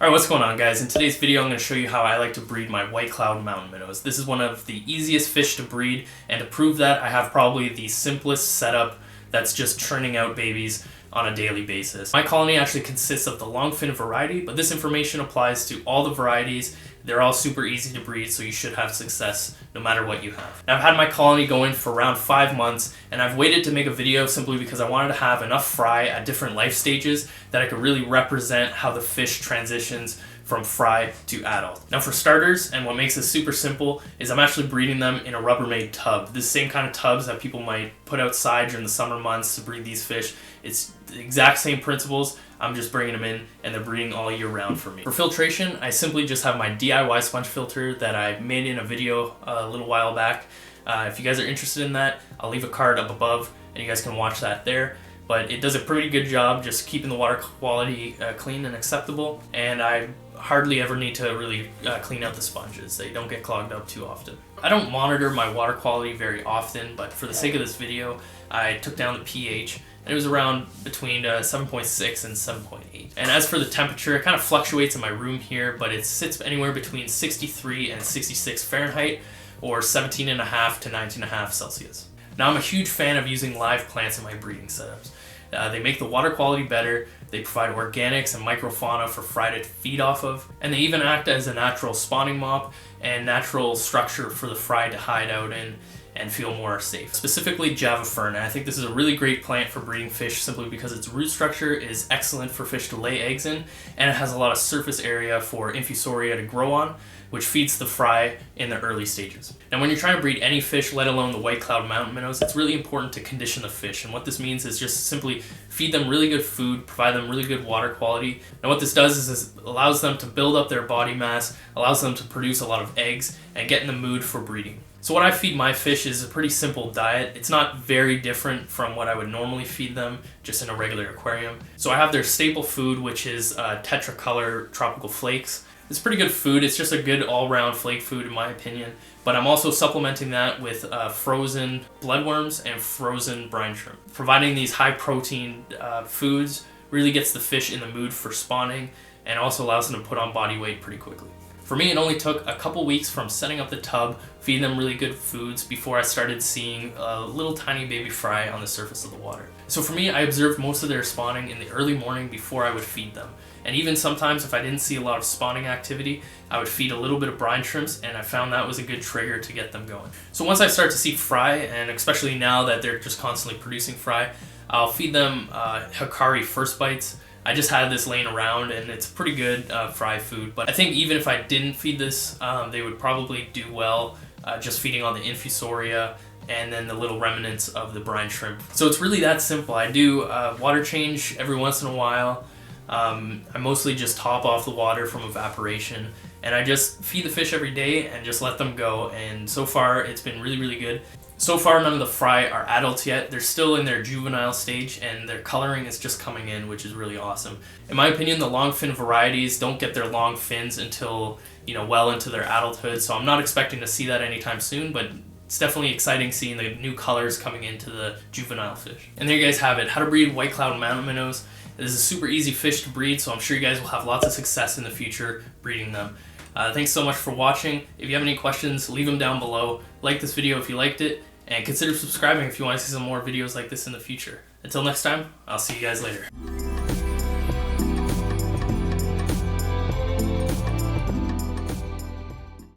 Alright, what's going on, guys? In today's video I'm going to show you how I like to breed my white cloud mountain minnows. This is one of the easiest fish to breed, and to prove that I have probably the simplest setup that's just churning out babies on a daily basis. My colony actually consists of the longfin variety, but this information applies to all the varieties. They're all super easy to breed, so you should have success no matter what you have. Now, I've had my colony going for around 5 months, and I've waited to make a video simply because I wanted to have enough fry at different life stages that I could really represent how the fish transitions from fry to adult. Now, for starters, and what makes this super simple, is I'm actually breeding them in a Rubbermaid tub. This same kind of tubs that people might put outside during the summer months to breed these fish. It's the exact same principles. I'm just bringing them in, and they're breeding all year round for me. For filtration, I simply just have my DIY sponge filter that I made in a video a little while back. If you guys are interested in that, I'll leave a card up above, and you guys can watch that there. But it does a pretty good job just keeping the water quality clean and acceptable, and I hardly ever need to really clean out the sponges. They don't get clogged up too often. I don't monitor my water quality very often, but for the sake of this video, I took down the pH, and it was around between 7.6 and 7.8. And as for the temperature, it kind of fluctuates in my room here, but it sits anywhere between 63 and 66 Fahrenheit, or 17.5 to 19.5 Celsius. Now, I'm a huge fan of using live plants in my breeding setups. They make the water quality better, they provide organics and microfauna for fry to feed off of, and they even act as a natural spawning mop and natural structure for the fry to hide out in and feel more safe. Specifically Java fern, and I think this is a really great plant for breeding fish simply because its root structure is excellent for fish to lay eggs in, and it has a lot of surface area for infusoria to grow on, which feeds the fry in the early stages. Now, when you're trying to breed any fish, let alone the white cloud mountain minnows, it's really important to condition the fish, and what this means is just simply feed them really good food, provide them really good water quality. Now, what this does is it allows them to build up their body mass, allows them to produce a lot of eggs, and get in the mood for breeding. So what I feed my fish is a pretty simple diet. It's not very different from what I would normally feed them just in a regular aquarium. So I have their staple food, which is tetracolor tropical flakes. It's pretty good food. It's just a good all-round flake food in my opinion. But I'm also supplementing that with frozen bloodworms and frozen brine shrimp. Providing these high-protein foods really gets the fish in the mood for spawning and also allows them to put on body weight pretty quickly. For me, it only took a couple weeks from setting up the tub, feeding them really good foods, before I started seeing a little tiny baby fry on the surface of the water. So for me, I observed most of their spawning in the early morning before I would feed them. And even sometimes if I didn't see a lot of spawning activity, I would feed a little bit of brine shrimps, and I found that was a good trigger to get them going. So once I start to see fry, and especially now that they're just constantly producing fry, I'll feed them Hikari first bites. I just had this laying around, and it's pretty good fry food. But I think even if I didn't feed this, they would probably do well just feeding on the infusoria and then the little remnants of the brine shrimp. So it's really that simple. I do water change every once in a while. I mostly just top off the water from evaporation, and I just feed the fish every day and just let them go, and so far it's been really, really good. So far, none of the fry are adults yet. They're still in their juvenile stage, and their coloring is just coming in, which is really awesome. In my opinion, the longfin varieties don't get their long fins until, well into their adulthood, so I'm not expecting to see that anytime soon, but it's definitely exciting seeing the new colors coming into the juvenile fish. And there you guys have it, how to breed white cloud mountain minnows. It is a super easy fish to breed, so I'm sure you guys will have lots of success in the future breeding them. Thanks so much for watching. If you have any questions, leave them down below. Like this video if you liked it, and consider subscribing if you want to see some more videos like this in the future. Until next time, I'll see you guys later.